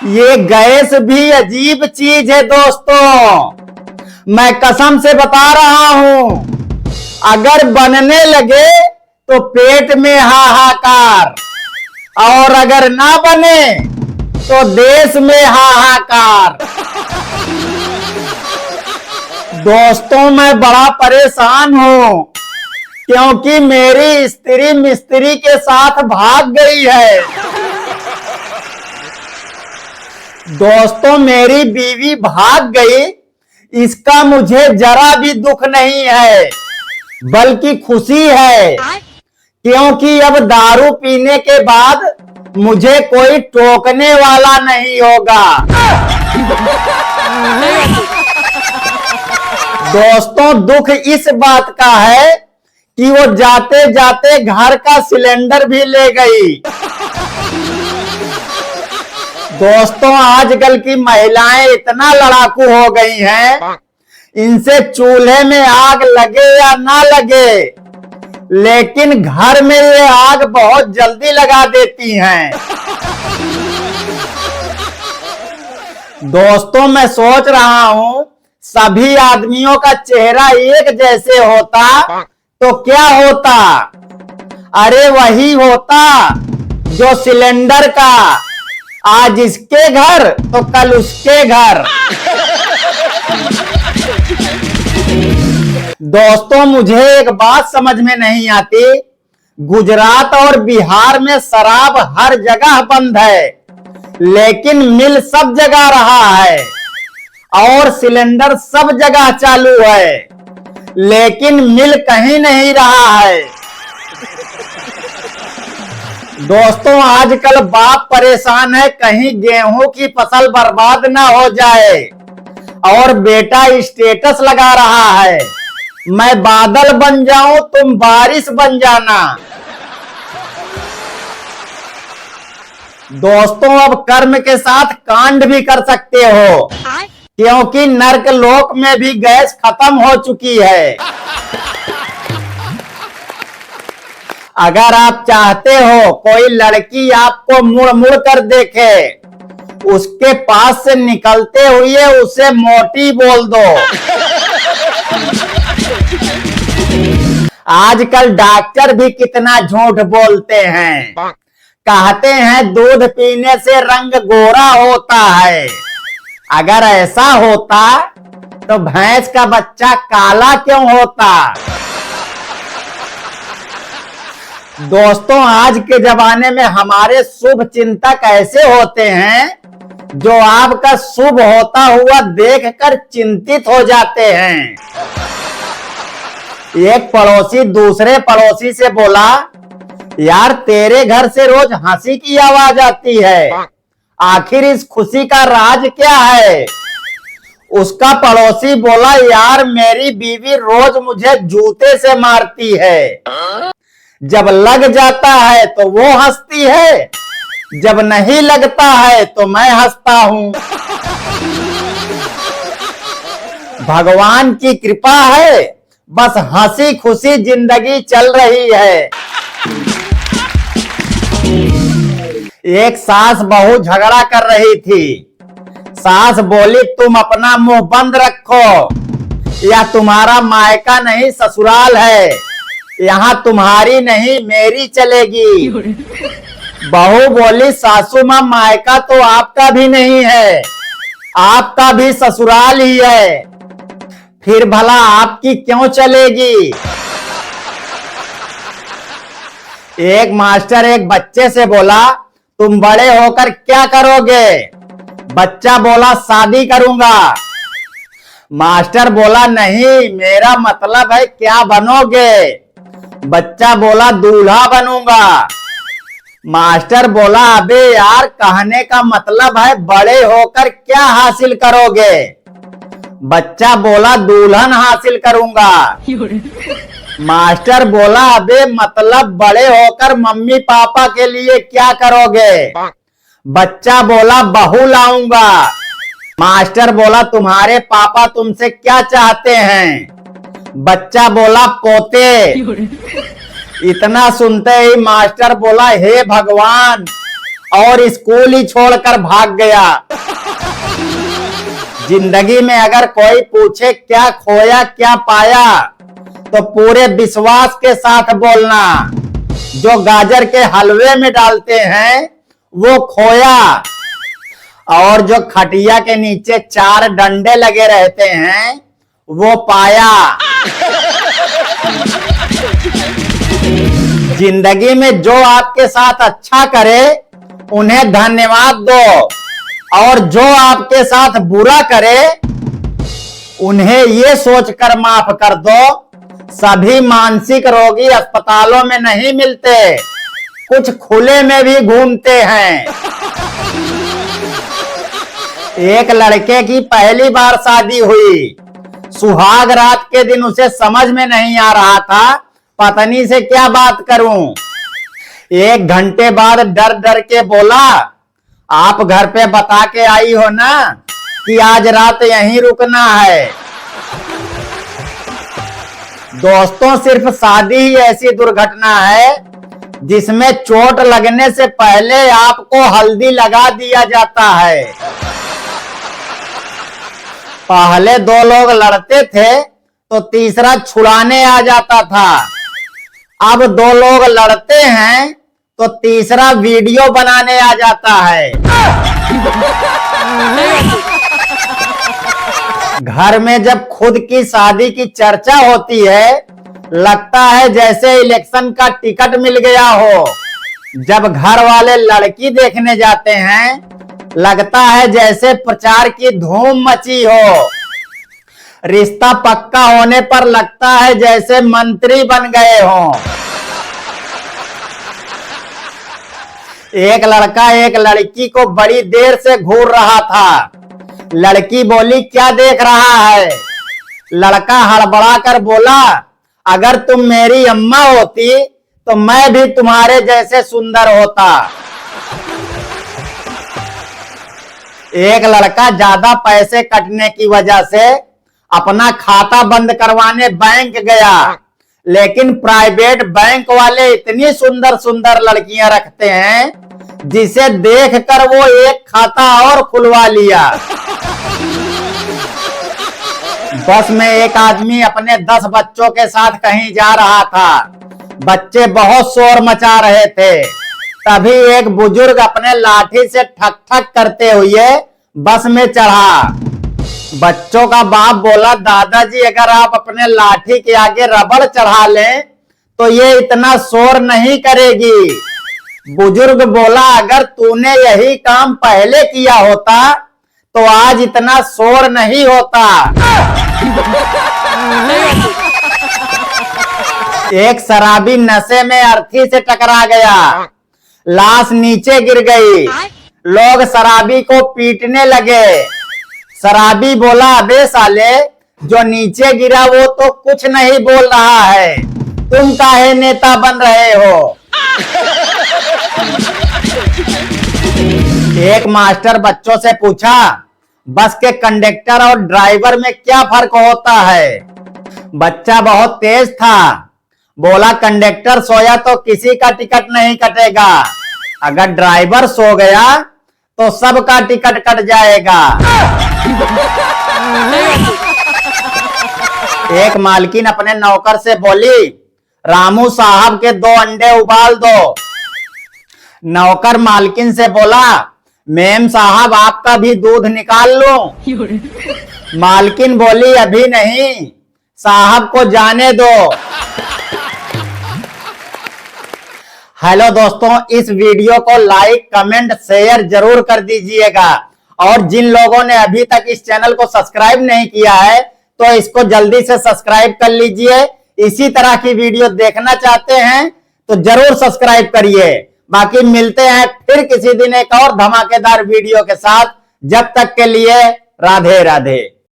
ये गैस भी अजीब चीज है दोस्तों। मैं कसम से बता रहा हूं, अगर बनने लगे तो पेट में हाहाकार, और अगर ना बने तो देश में हाहाकार। दोस्तों मैं बड़ा परेशान हूं, क्योंकि मेरी स्त्री मिस्त्री के साथ भाग गई है। दोस्तों मेरी बीवी भाग गई, इसका मुझे जरा भी दुख नहीं है, बल्कि खुशी है, क्योंकि अब दारू पीने के बाद मुझे कोई टोकने वाला नहीं होगा। दोस्तों दुख इस बात का है कि वो जाते जाते घर का सिलेंडर भी ले गई। दोस्तों आजकल की महिलाएं इतना लड़ाकू हो गई हैं, इनसे चूल्हे में आग लगे या ना लगे, लेकिन घर में ये आग बहुत जल्दी लगा देती हैं। दोस्तों मैं सोच रहा हूं, सभी आदमियों का चेहरा एक जैसे होता तो क्या होता? अरे वही होता जो सिलेंडर का आज इसके घर तो कल उसके घर। दोस्तों मुझे एक बात समझ में नहीं आती, गुजरात और बिहार में शराब हर जगह बंद है, लेकिन मिल सब जगह रहा है, और सिलेंडर सब जगह चालू है, लेकिन मिल कहीं नहीं रहा है। दोस्तों आजकल बाप परेशान है कहीं गेहूं की फसल बर्बाद ना हो जाए, और बेटा स्टेटस लगा रहा है, मैं बादल बन जाऊं तुम बारिश बन जाना। दोस्तों अब कर्म के साथ कांड भी कर सकते हो, क्योंकि नर्क लोक में भी गैस खत्म हो चुकी है। अगर आप चाहते हो कोई लड़की आपको मुड़ मुड़ कर देखे, उसके पास से निकलते हुए उसे मोटी बोल दो। आजकल डॉक्टर भी कितना झूठ बोलते हैं, कहते हैं दूध पीने से रंग गोरा होता है। अगर ऐसा होता तो भैंस का बच्चा काला क्यों होता? दोस्तों आज के जमाने में हमारे शुभ चिंतक ऐसे होते हैं जो आपका शुभ होता हुआ देखकर चिंतित हो जाते हैं। एक पड़ोसी दूसरे पड़ोसी से बोला, यार तेरे घर से रोज हंसी की आवाज आती है, आखिर इस खुशी का राज क्या है? उसका पड़ोसी बोला, यार मेरी बीवी रोज मुझे जूते से मारती है, जब लग जाता है तो वो हंसती है, जब नहीं लगता है तो मैं हंसता हूं। भगवान की कृपा है, बस हंसी खुशी जिंदगी चल रही है। एक सास बहू झगड़ा कर रही थी। सास बोली, तुम अपना मुंह बंद रखो, या तुम्हारा मायका नहीं ससुराल है, यहाँ तुम्हारी नहीं मेरी चलेगी। बहू बोली, सासू माँ मायका तो आपका भी नहीं है, आपका भी ससुराल ही है, फिर भला आपकी क्यों चलेगी? एक मास्टर एक बच्चे से बोला, तुम बड़े होकर क्या करोगे? बच्चा बोला, शादी करूंगा। मास्टर बोला, नहीं मेरा मतलब है क्या बनोगे? बच्चा बोला, दूल्हा बनूंगा। मास्टर बोला, अबे यार कहने का मतलब है बड़े होकर क्या हासिल करोगे? बच्चा बोला, दुल्हन हासिल करूंगा। मास्टर बोला, अबे मतलब बड़े होकर मम्मी पापा के लिए क्या करोगे? बच्चा बोला, बहू लाऊंगा। मास्टर बोला, तुम्हारे पापा तुमसे क्या चाहते हैं? बच्चा बोला, पोते। इतना सुनते ही मास्टर बोला, हे भगवान और स्कूल ही छोड़कर भाग गया। जिंदगी में अगर कोई पूछे क्या खोया क्या पाया, तो पूरे विश्वास के साथ बोलना, जो गाजर के हलवे में डालते हैं वो खोया, और जो खटिया के नीचे 4 डंडे लगे रहते हैं वो पाया। जिंदगी में जो आपके साथ अच्छा करे उन्हें धन्यवाद दो, और जो आपके साथ बुरा करे उन्हें ये सोचकर माफ कर दो, सभी मानसिक रोगी अस्पतालों में नहीं मिलते, कुछ खुले में भी घूमते हैं। एक लड़के की पहली बार शादी हुई। सुहाग रात के दिन उसे समझ में नहीं आ रहा था पत्नी से क्या बात करूं। 1 घंटे बाद डर डर के बोला, आप घर पे बता के आई हो ना कि आज रात यहीं रुकना है। दोस्तों, सिर्फ शादी ही ऐसी दुर्घटना है जिसमें चोट लगने से पहले आपको हल्दी लगा दिया जाता है। पहले 2 लोग लड़ते थे तो तीसरा छुड़ाने आ जाता था। अब 2 लोग लड़ते हैं तो तीसरा वीडियो बनाने आ जाता है। घर में जब खुद की शादी की चर्चा होती है, लगता है जैसे इलेक्शन का टिकट मिल गया हो। जब घर वाले लड़की देखने जाते हैं, लगता है जैसे प्रचार की धूम मची हो। रिश्ता पक्का होने पर लगता है जैसे मंत्री बन गए हों। एक लड़का एक लड़की को बड़ी देर से घूर रहा था। लड़की बोली, क्या देख रहा है? लड़का हड़बड़ा कर बोला, अगर तुम मेरी अम्मा होती तो मैं भी तुम्हारे जैसे सुंदर होता। एक लड़का ज्यादा पैसे कटने की वजह से अपना खाता बंद करवाने बैंक गया, लेकिन प्राइवेट बैंक वाले इतनी सुंदर सुंदर लड़कियां रखते हैं जिसे देखकर वो एक खाता और खुलवा लिया। बस में एक आदमी अपने 10 बच्चों के साथ कहीं जा रहा था। बच्चे बहुत शोर मचा रहे थे। तभी एक बुजुर्ग अपने लाठी से ठक ठक करते हुए बस में चढ़ा। बच्चों का बाप बोला, दादाजी अगर आप अपने लाठी के आगे रबड़ चढ़ा लें तो ये इतना शोर नहीं करेगी। बुजुर्ग बोला, अगर तूने यही काम पहले किया होता तो आज इतना शोर नहीं होता। एक शराबी नशे में अर्थी से टकरा गया, लाश नीचे गिर गई। लोग शराबी को पीटने लगे। शराबी बोला, अबे साले, जो नीचे गिरा वो तो कुछ नहीं बोल रहा है, तुम काहे नेता बन रहे हो? एक मास्टर बच्चों से पूछा, बस के कंडक्टर और ड्राइवर में क्या फर्क होता है? बच्चा बहुत तेज था, बोला, कंडक्टर सोया तो किसी का टिकट नहीं कटेगा, अगर ड्राइवर सो गया तो सबका टिकट कट जाएगा। एक मालकिन अपने नौकर से बोली, रामू साहब के 2 अंडे उबाल दो। नौकर मालकिन से बोला, मेम साहब आपका भी दूध निकाल लूं? मालकिन बोली, अभी नहीं, साहब को जाने दो। हेलो दोस्तों, इस वीडियो को लाइक कमेंट शेयर जरूर कर दीजिएगा, और जिन लोगों ने अभी तक इस चैनल को सब्सक्राइब नहीं किया है तो इसको जल्दी से सब्सक्राइब कर लीजिए। इसी तरह की वीडियो देखना चाहते हैं तो जरूर सब्सक्राइब करिए। बाकी मिलते हैं फिर किसी दिन एक और धमाकेदार वीडियो के साथ। जब तक के लिए राधे राधे।